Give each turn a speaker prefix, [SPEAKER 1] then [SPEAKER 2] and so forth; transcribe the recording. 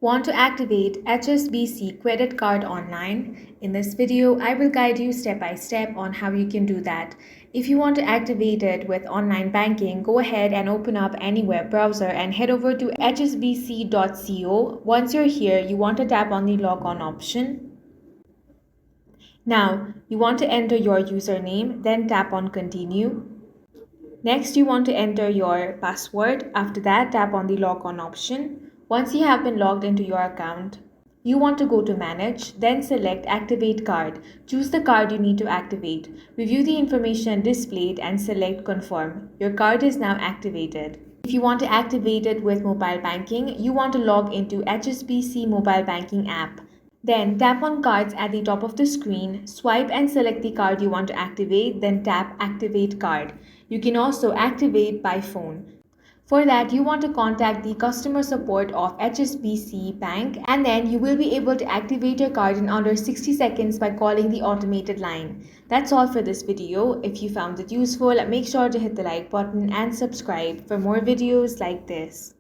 [SPEAKER 1] Want to activate HSBC credit card online? In this video, I will guide you step by step on how you can do that. If you want to activate it with online banking, go ahead and open up any web browser and head over to hsbc.co. Once you're here, you want to tap on the log on option. Now, you want to enter your username, then tap on continue. Next, you want to enter your password. After that, tap on the log on option. Once you have been logged into your account, you want to go to Manage, then select Activate Card. Choose the card you need to activate. Review the information displayed and select Confirm. Your card is now activated. If you want to activate it with mobile banking, you want to log into HSBC mobile banking app. Then tap on Cards at the top of the screen, swipe and select the card you want to activate, then tap Activate Card. You can also activate by phone. For that, you want to contact the customer support of HSBC Bank, and then you will be able to activate your card in under 60 seconds by calling the automated line. That's all for this video. If you found it useful, make sure to hit the like button and subscribe for more videos like this.